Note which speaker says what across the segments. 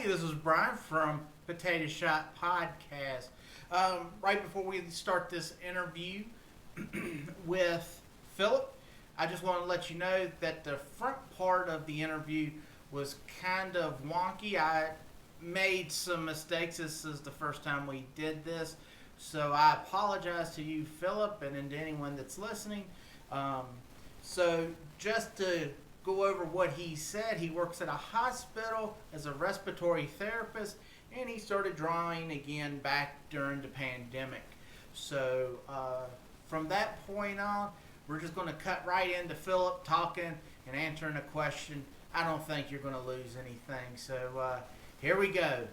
Speaker 1: this is Brian from Potato Shot Podcast. Right before we start this interview with Phillip, I just want to let you know that the front part of the interview was kind of wonky. I made some mistakes. This is the first time we did this. So I apologize to you, Phillip, and to anyone that's listening. So just to go over what he said, he works at a hospital as a respiratory therapist, and he started drawing again back during the pandemic. So from that point on, we're just going to cut right into Phillip talking and answering a question. I don't think you're going to lose anything. So here we go,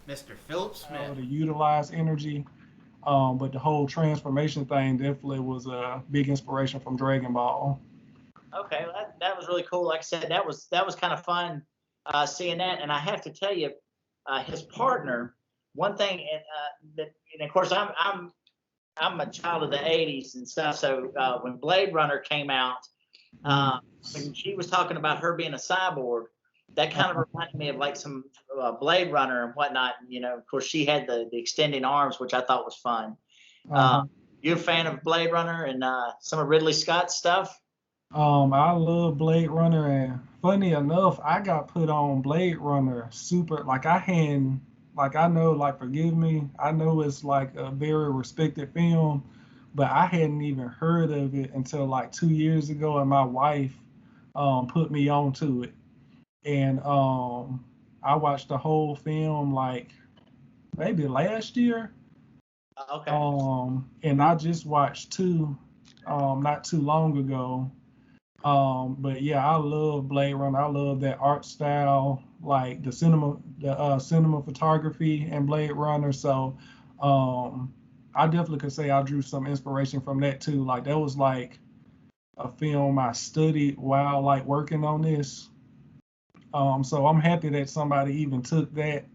Speaker 1: Mr. Phillip Smith.
Speaker 2: To utilize energy, but the whole transformation thing definitely was a big inspiration from Dragon Ball.
Speaker 3: Okay, that was really cool. Like I said, that was kind of fun seeing that. And I have to tell you, his partner. One thing that, and of course, I'm a child of the '80s and stuff. So when Blade Runner came out, when she was talking about her being a cyborg, that kind of reminded me of like some Blade Runner and whatnot. You know, of course, she had the extending arms, which I thought was fun. You a fan of Blade Runner and some of Ridley Scott's stuff?
Speaker 2: I love Blade Runner, and funny enough, I got put on Blade Runner super, like I hadn't, like I know, like forgive me, I know it's like a very respected film, but I hadn't even heard of it until like 2 years ago, and my wife put me onto it, and I watched the whole film like maybe last year.
Speaker 3: Okay.
Speaker 2: And I just watched two not too long ago. But yeah, I love Blade Runner. I love that art style, like the cinema photography and Blade Runner. So I definitely could say I drew some inspiration from that too. Like that was like a film I studied while like working on this. So I'm happy that somebody even took that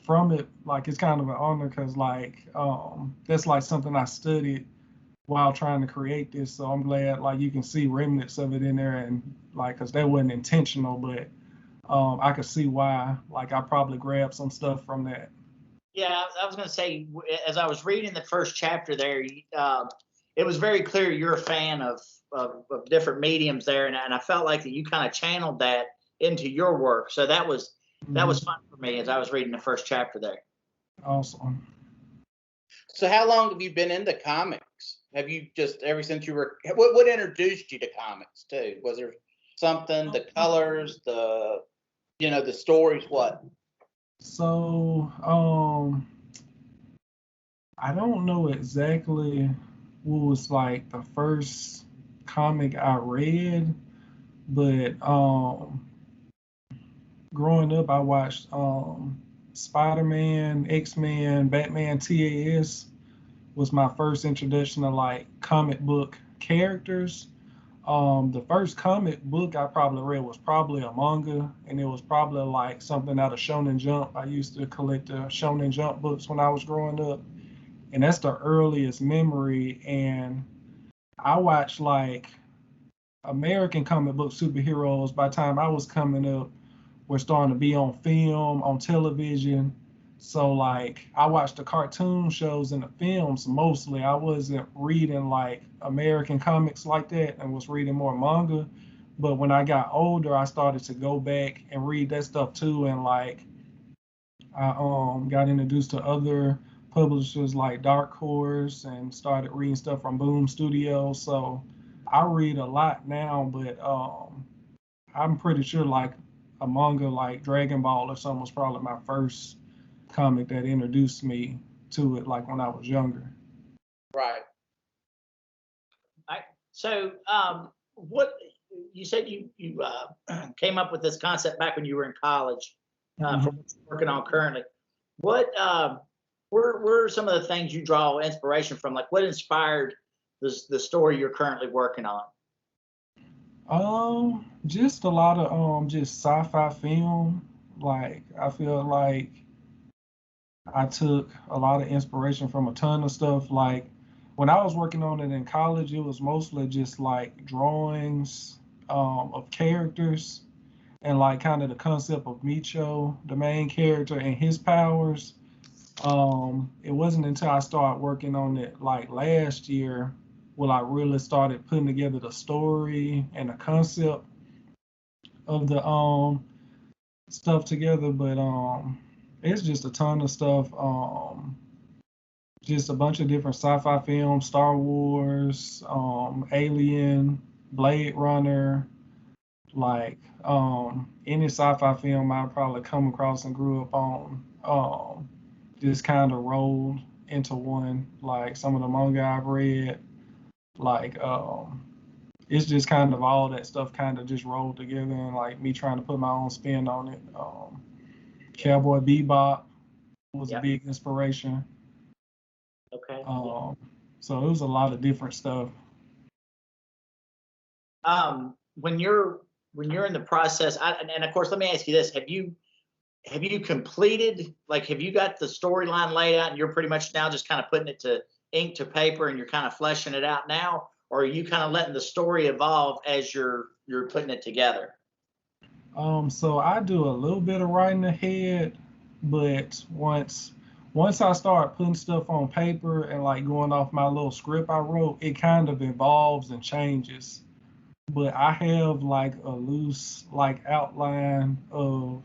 Speaker 2: from it. Like it's kind of an honor because like that's like something I studied while trying to create this. So I'm glad like you can see remnants of it in there, and like because that wasn't intentional, but I could see why. Like I probably grabbed some stuff from that.
Speaker 3: Yeah, I was going to say, as I was reading the first chapter there, it was very clear you're a fan of different mediums there, and I felt like that you kind of channeled that into your work. So that was fun for me as I was reading the first chapter there.
Speaker 2: Awesome.
Speaker 1: So how long have you been into comics? Have you just ever since you were what introduced you to comics too? Was there something, the colors, the stories, what?
Speaker 2: So I don't know exactly what was like the first comic I read, but growing up I watched Spider-Man, X-Men, Batman TAS was my first introduction to like comic book characters. The first comic book I probably read was probably a manga, and it was probably like something out of Shonen Jump. I used to collect the Shonen Jump books when I was growing up, and that's the earliest memory. And I watched like American comic book superheroes by the time I was coming up were starting to be on film, on television. So like I watched the cartoon shows and the films mostly. I wasn't reading like American comics like that and was reading more manga. But when I got older, I started to go back and read that stuff too. And like I got introduced to other publishers like Dark Horse and started reading stuff from Boom Studios. So I read a lot now, but I'm pretty sure like a manga like Dragon Ball or something was probably my first comic that introduced me to it, like when I was younger.
Speaker 1: Right.
Speaker 3: So what you said you came up with this concept back when you were in college, from what you're working on currently. What were some of the things you draw inspiration from? Like what inspired the story you're currently working on?
Speaker 2: Just a lot of just sci-fi film. Like I feel like I took a lot of inspiration from a ton of stuff. Like when I was working on it in college, it was mostly just like drawings of characters. and like kind of the concept of Micho, the main character, and his powers. It wasn't until I started working on it like last year when I really started putting together the story and the concept of the stuff together. But it's just a ton of stuff. Just a bunch of different sci-fi films, Star Wars, Alien, Blade Runner, like any sci-fi film I probably come across and grew up on. Just kind of rolled into one. Like some of the manga I've read, like it's just kind of all that stuff kind of just rolled together, and like me trying to put my own spin on it. Cowboy Bebop was a
Speaker 3: Yep.
Speaker 2: big inspiration.
Speaker 3: Okay.
Speaker 2: So it was a lot of different stuff.
Speaker 3: When you're in the process, and of course, let me ask you this: have you completed, like, have you got the storyline laid out and you're pretty much now just kind of putting it to ink to paper and you're kind of fleshing it out now, or are you kind of letting the story evolve as you're putting it together?
Speaker 2: So I do a little bit of writing ahead, but once I start putting stuff on paper and like going off my little script I wrote, it kind of evolves and changes. But I have like a loose like outline of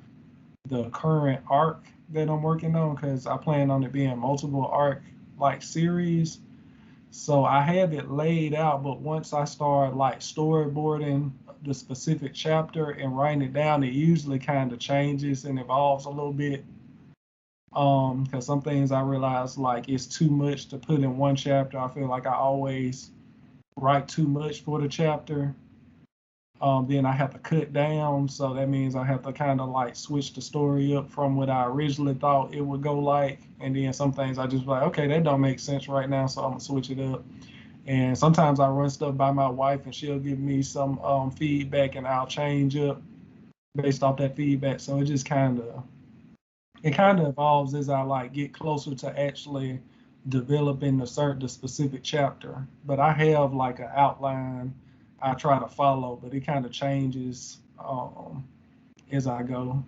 Speaker 2: the current arc that I'm working on because I plan on it being multiple arc like series. So I have it laid out, but once I start like storyboarding the specific chapter and writing it down, it usually kind of changes and evolves a little bit. Because some things I realize like it's too much to put in one chapter. I feel like I always write too much for the chapter. Then I have to cut down, so that means I have to kind of like switch the story up from what I originally thought it would go like. And then some things I just like, okay, that don't make sense right now, so I'm gonna switch it up. And sometimes I run stuff by my wife, and she'll give me some feedback, and I'll change up based off that feedback. So it kind of evolves as I like get closer to actually developing the specific chapter. But I have like an outline I try to follow, but it kind of changes as I go.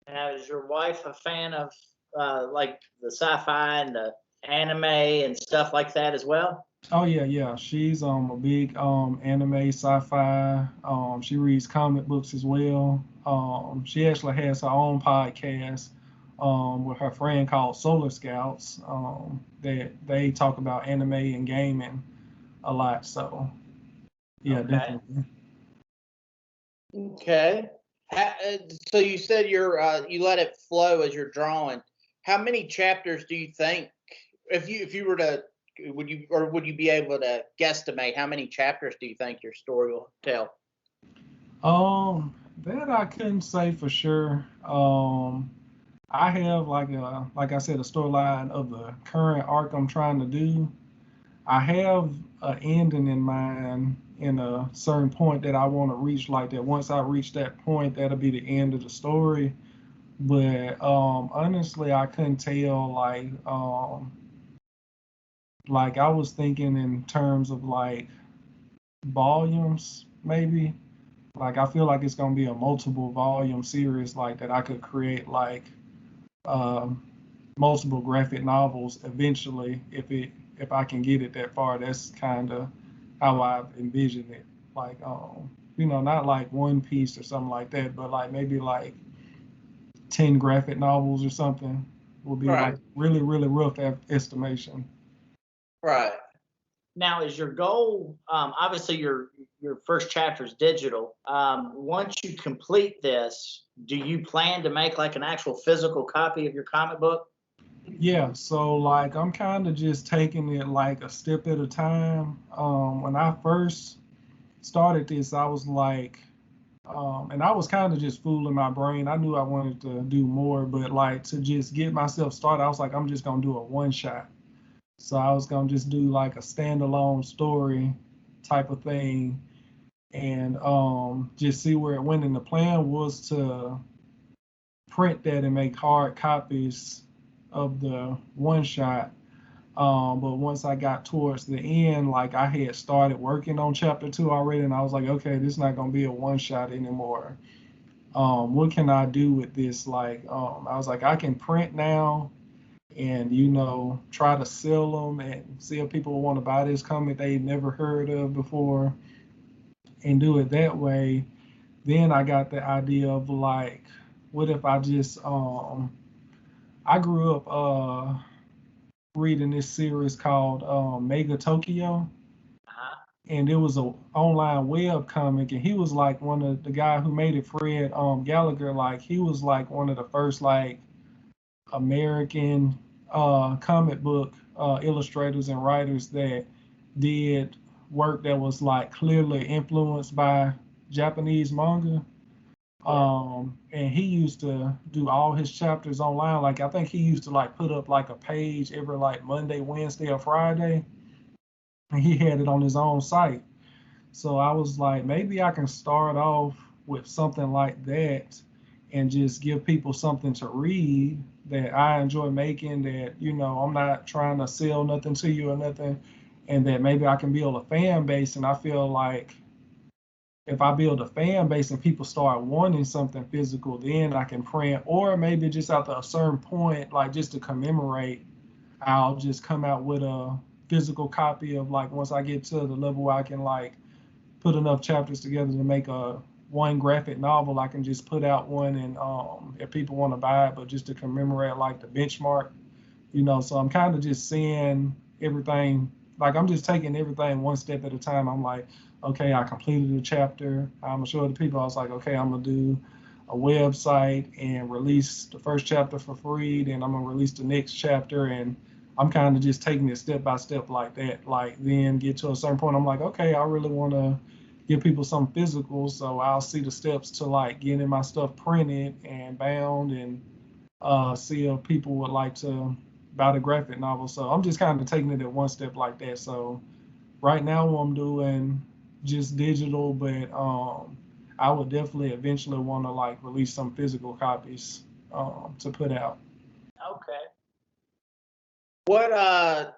Speaker 3: Now, is your wife a fan of like the sci-fi and the anime and stuff like that as well?
Speaker 2: Oh yeah, yeah. She's a big anime sci-fi. She reads comic books as well. She actually has her own podcast with her friend called Solar Scouts. That they talk about anime and gaming a lot. So yeah,
Speaker 3: Okay.
Speaker 2: definitely.
Speaker 1: Okay. So you said you let it flow as you're drawing. How many chapters do you think, if you were to, would you be able to guesstimate how many chapters do you think your story will tell?
Speaker 2: That I couldn't say for sure. I have like I said, a storyline of the current arc I'm trying to do. I have an ending in mind in a certain point that I want to reach. Like that, once I reach that point, that'll be the end of the story. But honestly, I couldn't tell. Like I was thinking in terms of like volumes, maybe. Like I feel like it's gonna be a multiple volume series like that I could create like um, multiple graphic novels eventually if I can get it that far. That's kind of how I envision it. Like not like One Piece or something like that, but like maybe like 10 graphic novels or something will be
Speaker 1: Right.
Speaker 2: like really really rough estimation.
Speaker 1: Right.
Speaker 3: Now, is your goal, obviously your first chapter is digital. Once you complete this, do you plan to make like an actual physical copy of your comic book?
Speaker 2: Yeah, so like I'm kind of just taking it like a step at a time. When I first started this, I was like, and I was kind of just fooling my brain. I knew I wanted to do more, but like to just get myself started, I was like, I'm just gonna do a one shot. So I was gonna just do like a standalone story type of thing, and just see where it went. And the plan was to print that and make hard copies of the one shot. But once I got towards the end, like I had started working on chapter two already, and I was like, okay, this is not gonna be a one shot anymore. what can I do with this? Like, I was like, I can print now and, try to sell them and see if people want to buy this comic they never heard of before and do it that way. Then I got the idea of like, what if I just, I grew up reading this series called Mega Tokyo,
Speaker 3: Uh-huh.
Speaker 2: and it was a online web comic, and he was like one of the guy who made it, Fred Gallagher. Like he was like one of the first like American comic book illustrators and writers that did work that was like clearly influenced by Japanese manga.
Speaker 3: Yeah.
Speaker 2: And he used to do all his chapters online. Like I think he used to like put up like a page every like Monday, Wednesday, or Friday, and he had it on his own site. So I was like, maybe I can start off with something like that and just give people something to read that I enjoy making, that, I'm not trying to sell nothing to you or nothing, and that maybe I can build a fan base. And I feel like if I build a fan base and people start wanting something physical, then I can print, or maybe just after a certain point, like just to commemorate, I'll just come out with a physical copy of like once I get to the level where I can like put enough chapters together to make a one graphic novel. I can just put out one, and if people want to buy it, but just to commemorate like the benchmark, So I'm kind of just seeing everything, like I'm just taking everything one step at a time. I'm like, okay, I completed a chapter. I'm gonna show the people. I was like, okay, I'm gonna do a website and release the first chapter for free. Then I'm gonna release the next chapter, and I'm kind of just taking it step by step like that. Like then get to a certain point, I'm like, okay, I really want to give people some physical, so I'll see the steps to like getting my stuff printed and bound, and see if people would like to buy the graphic novel. So I'm just kind of taking it at one step like that. So right now I'm doing just digital, but I would definitely eventually want to like release some physical copies to put out.
Speaker 3: Okay. What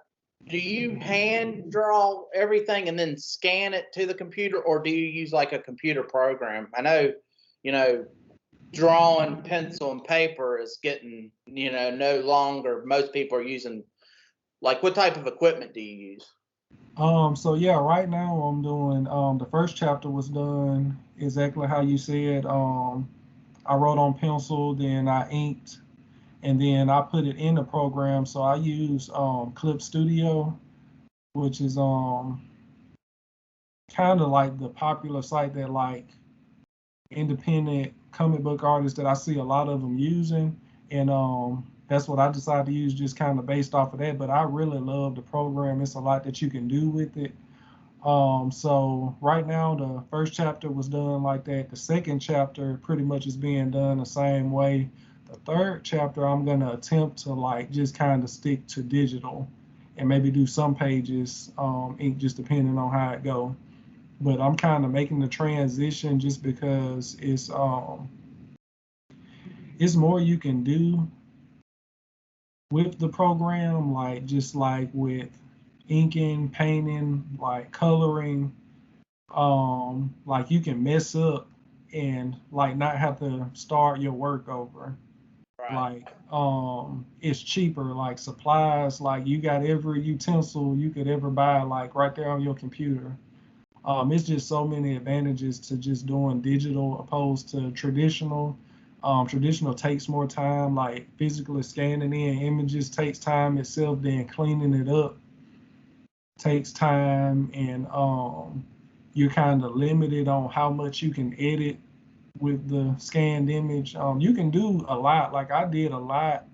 Speaker 3: do you hand draw everything and then scan it to the computer, or do you use like a computer program? I know, you know, drawing pencil and paper is getting, no longer. Most people are using, like, what type of equipment do you use?
Speaker 2: So yeah, right now I'm doing the first chapter was done exactly how you said. I wrote on pencil, then I inked, and then I put it in the program. So I use Clip Studio, which is kind of like the popular site that like independent comic book artists that I see a lot of them using, and that's what I decided to use, just kind of based off of that. But I really love the program. It's a lot that you can do with it. So right now the first chapter was done like that. The second chapter pretty much is being done the same way. The third chapter I'm gonna attempt to like just kind of stick to digital and maybe do some pages ink, just depending on how it go. But I'm kind of making the transition just because it's more you can do with the program, like just like with inking, painting, like coloring. Like you can mess up and like not have to start your work over.
Speaker 3: Right.
Speaker 2: Like it's cheaper, like supplies, like you got every utensil you could ever buy like right there on your computer. It's just so many advantages to just doing digital opposed to traditional. Traditional takes more time, like physically scanning in images takes time itself, then cleaning it up takes time, and you're kind of limited on how much you can edit with the scanned image. You can do a lot, like I did a lot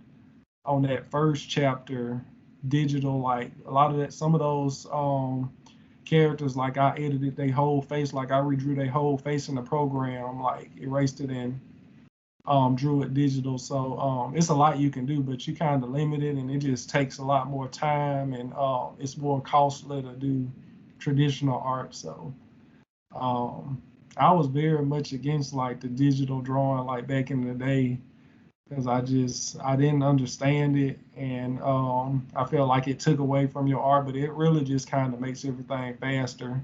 Speaker 2: on that first chapter digital, like a lot of that, some of those characters, like I edited their whole face, like I redrew their whole face in the program, like erased it and drew it digital. So it's a lot you can do, but you kind of limited, and it just takes a lot more time, and it's more costly to do traditional art. So um, I was very much against like the digital drawing, like back in the day, because I didn't understand it, and I felt like it took away from your art, but it really just kind of makes everything faster.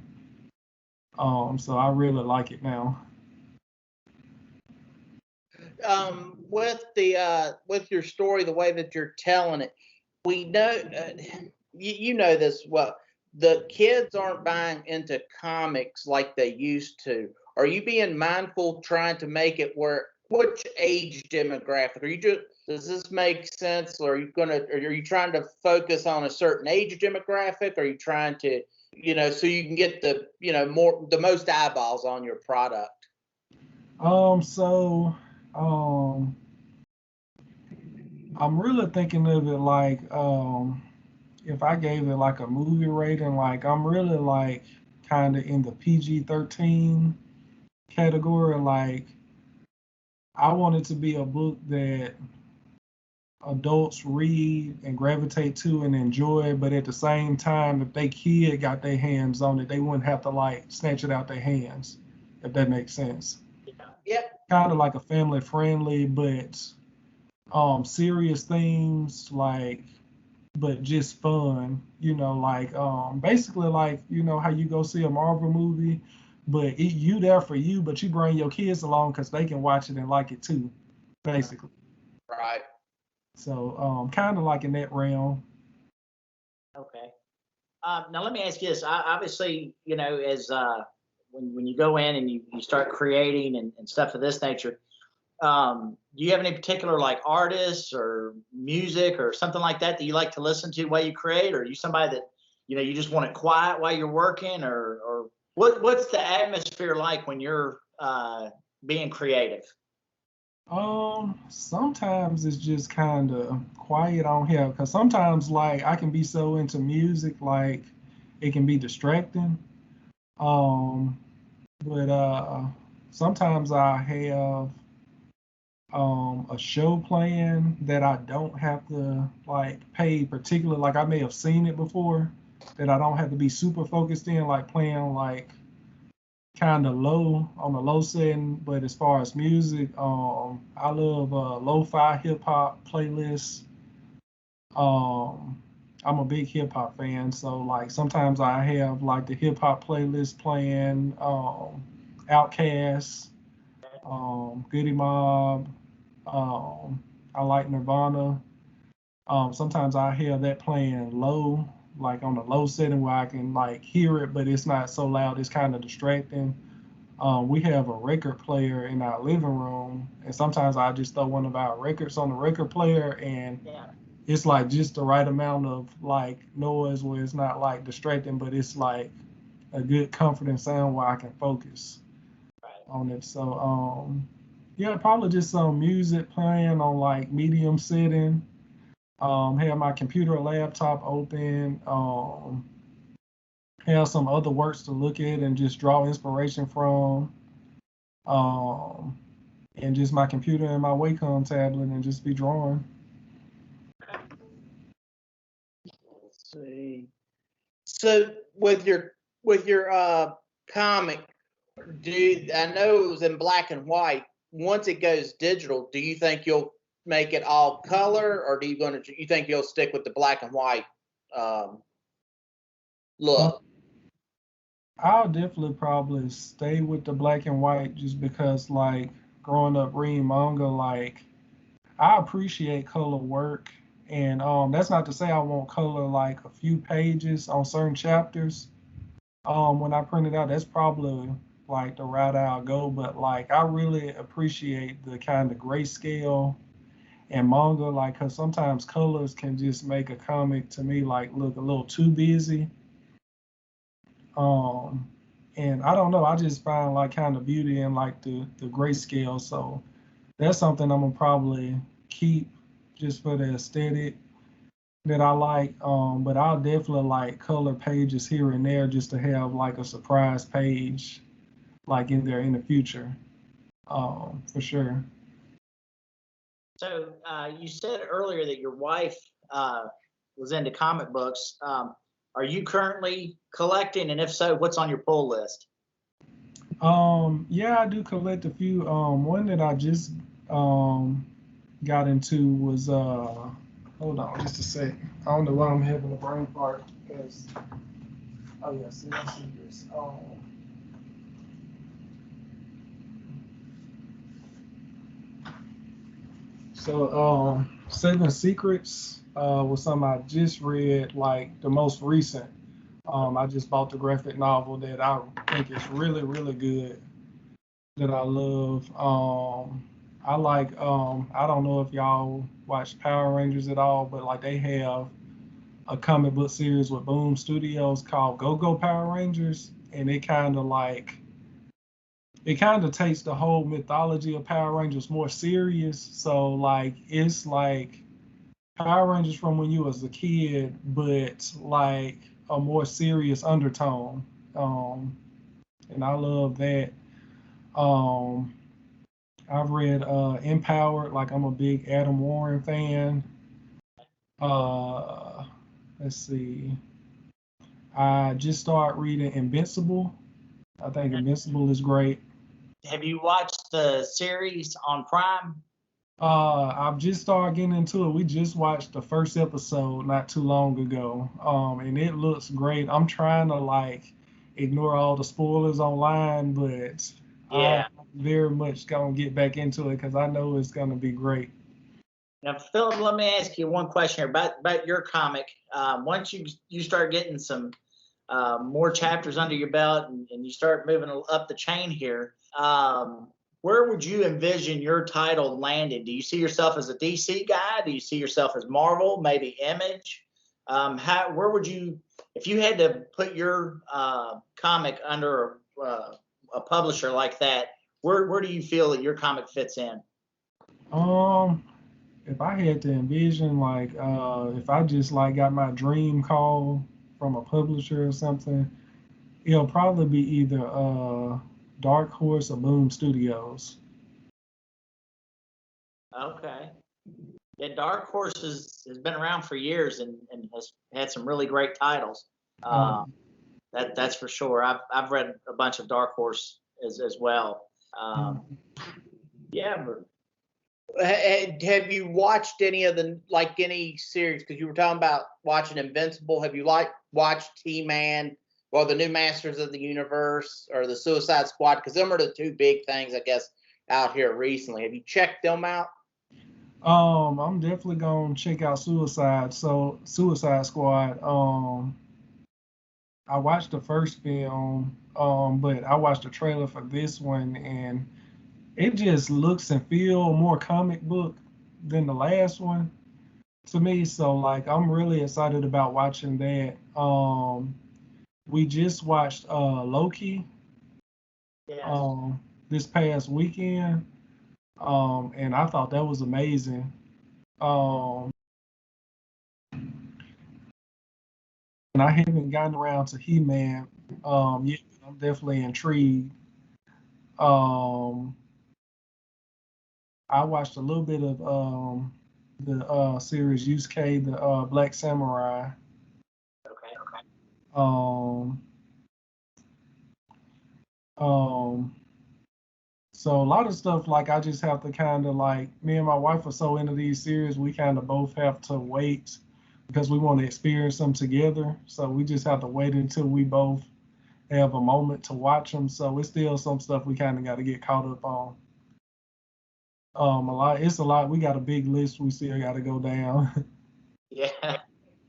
Speaker 2: So I really like it now.
Speaker 1: with your story, the way that you're telling it, we know you know this well. The kids aren't buying into comics like they used to. Are you being mindful trying to make it where which age demographic? Are you just does this make sense? Or are you trying to focus on a certain age demographic? Are you trying to, so you can get the most eyeballs on your product?
Speaker 2: So, um, I'm really thinking of it like, if I gave it like a movie rating, like I'm really like kind of in the PG-13 category. Like I want it to be a book that adults read and gravitate to and enjoy, but at the same time, if they kid got their hands on it, they wouldn't have to like snatch it out their hands, if that makes sense.
Speaker 1: Yep.
Speaker 2: Kind of like a family friendly, but serious themes like but just fun, like basically like how you go see a Marvel movie, but you there for you, but you bring your kids along because they can watch it and like it too, basically.
Speaker 1: Right.
Speaker 2: So kind of like in that realm.
Speaker 3: Okay. Now let me ask you this. Obviously, as when you go in and you start creating and stuff of this nature, do you have any particular like artists or music or something like that you like to listen to while you create, or are you somebody that you just want it quiet while you're working, or what's the atmosphere like when you're being creative?
Speaker 2: Sometimes it's just kind of quiet on here because sometimes like I can be so into music like it can be distracting. Um, but sometimes I have a show playing that I don't have to like pay particular, like I may have seen it before, that I don't have to be super focused in, like playing like kind of low on the low setting. But as far as music, I love lo-fi hip hop playlists. Um, I'm a big hip hop fan, so like sometimes I have like the hip hop playlist playing, Outkast, Goody Mob. I like Nirvana. Sometimes I hear that playing low, like on a low setting where I can like hear it, but it's not so loud. It's kind of distracting. We have a record player in our living room, and sometimes I just throw one of our records on the record player, and
Speaker 3: Yeah.
Speaker 2: it's like just the right amount of like noise where it's not like distracting, but it's like a good comforting sound where I can focus
Speaker 3: Right.
Speaker 2: on it. So yeah, probably just some music playing on like medium setting. Have my computer or laptop open. Have some other works to look at and just draw inspiration from. Um, and just my computer and my Wacom tablet and just be drawing.
Speaker 1: Let's see. So with your comic, I know it was in black and white. Once it goes digital, do you think you'll make it all color, or you think you'll stick with the black and white um,
Speaker 2: Uh,
Speaker 1: look?
Speaker 2: I'll definitely probably stay with the black and white just because, like, growing up reading manga, like, I appreciate color work. And that's not to say I won't color like a few pages on certain chapters. When I print it out, that's probably like the route I'll go. But like, I really appreciate the kind of grayscale and manga, like, because sometimes colors can just make a comic to me like look a little too busy. Um, and I don't know, I just find like kind of beauty in like the grayscale. So that's something I'm gonna probably keep just for the aesthetic that I like. But I'll definitely like color pages here and there just to have like a surprise page like in there in the future. For sure.
Speaker 3: So you said earlier that your wife was into comic books. Are you currently collecting, and if so, what's on your pull list?
Speaker 2: Yeah, I do collect a few. One that I just um got into was hold on just a sec. I don't know why I'm having a brain fart because oh yeah, see I see this. So, Seven Secrets was something I just read, like the most recent. I just bought the graphic novel that I think is really, really good, that I love. I like, I don't know if y'all watch Power Rangers at all, but like they have a comic book series with Boom Studios called Go Go Power Rangers, and it kind of takes the whole mythology of Power Rangers more serious. So like it's like Power Rangers from when you was a kid, but like a more serious undertone. Um, and I love that. Um, I've read Empowered, like I'm a big Adam Warren fan. Uh, let's see. I just started reading Invincible. I think Invincible is great.
Speaker 3: Have you watched the series on Prime?
Speaker 2: I've just started getting into it. We just watched the first episode not too long ago. And it looks great. I'm trying to like ignore all the spoilers online, but I'm
Speaker 3: Yeah.
Speaker 2: very much gonna get back into it because I know it's gonna be great.
Speaker 3: Now, Philip, let me ask you one question here about your comic. Once you start getting some more chapters under your belt and you start moving up the chain here, where would you envision your title landing? Do you see yourself as a DC guy? Do you see yourself as Marvel, maybe Image? Where would you, if you had to put your comic under a publisher like that, where do you feel that your comic fits in?
Speaker 2: Um, if I had to envision like if I just like got my dream call from a publisher or something, it'll probably be either Dark Horse or Boom Studios.
Speaker 3: Okay. Yeah, Dark Horse has been around for years and has had some really great titles.
Speaker 2: Uh,
Speaker 3: That's for sure. I've read a bunch of Dark Horse as well. Yeah, but have you watched any of the any series? Because you were talking about watching Invincible. Have you watched T-Man or the new Masters of the Universe or the Suicide Squad? Because them are the two big things, I guess, out here recently. Have you checked them out?
Speaker 2: I'm definitely gonna check out Suicide Squad. I watched the first film, but I watched the trailer for this one, and it just looks and feel more comic book than the last one to me. So like, I'm really excited about watching that. We just watched Loki
Speaker 3: Yes.
Speaker 2: um this past weekend, and I thought that was amazing. Um, and I haven't gotten around to He-Man yet, but I'm definitely intrigued. Um, I watched a little bit of the series UK, the Black Samurai.
Speaker 3: Okay.
Speaker 2: Um, um, so a lot of stuff like I just have to kind of like me and my wife are so into these series, we kind of both have to wait because we want to experience them together. So we just have to wait until we both have a moment to watch them. So it's still some stuff we kind of got to get caught up on. It's a lot. We got a big list we still got to go down.
Speaker 3: Yeah.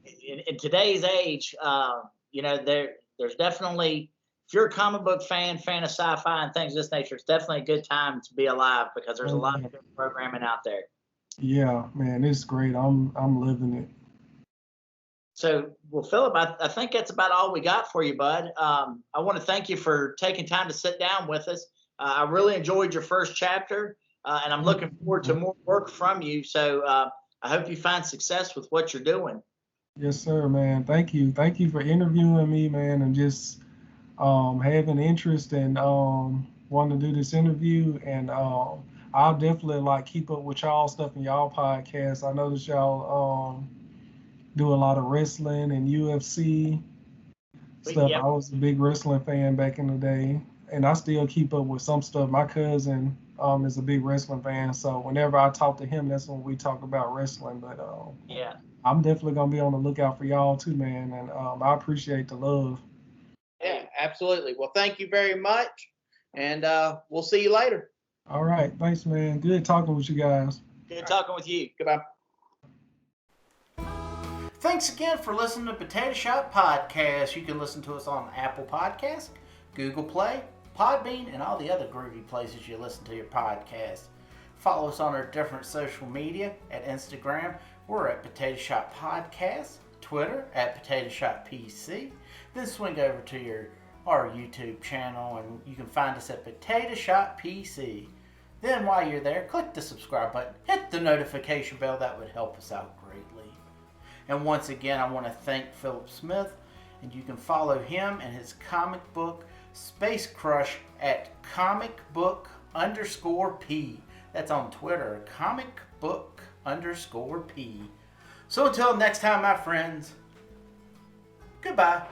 Speaker 3: In today's age, there's definitely, if you're a comic book fan of sci-fi and things of this nature, it's definitely a good time to be alive because there's a lot of good programming out there.
Speaker 2: Yeah, man, it's great. I'm living it.
Speaker 3: So, well, Philip, I think that's about all we got for you, bud. I want to thank you for taking time to sit down with us. I really enjoyed your first chapter, and I'm looking forward to more work from you. So I hope you find success with what you're doing.
Speaker 2: Yes, sir, man. Thank you. Thank you for interviewing me, man, and just having interest and wanting to do this interview. And I'll definitely like keep up with y'all stuff in y'all podcast. I notice y'all do a lot of wrestling and UFC stuff.
Speaker 3: Yep.
Speaker 2: I was a big wrestling fan back in the day, and I still keep up with some stuff. My cousin is a big wrestling fan, so whenever I talk to him, that's when we talk about wrestling. But
Speaker 3: Yeah.
Speaker 2: I'm definitely gonna be on the lookout for y'all too, man, and I appreciate the love.
Speaker 3: Yeah, absolutely. Well, thank you very much, and we'll see you later.
Speaker 2: All right, thanks, man. Good talking with you guys.
Speaker 3: Good talking with you. Goodbye.
Speaker 1: Thanks again for listening to Potato Shop Podcast. You can listen to us on Apple Podcasts, Google Play, Podbean, and all the other groovy places you listen to your podcast. Follow us on our different social media. At Instagram, we're at Potato Shop Podcast. Twitter, at Potato Shop PC. Then swing over to our YouTube channel, and you can find us at Potato Shop PC. Then while you're there, click the subscribe button, hit the notification bell. That would help us out greatly. And once again, I want to thank Phillip Smith, and you can follow him and his comic book Space Crush at comicbook_P. That's on Twitter, comicbook_P. So until next time, my friends, goodbye.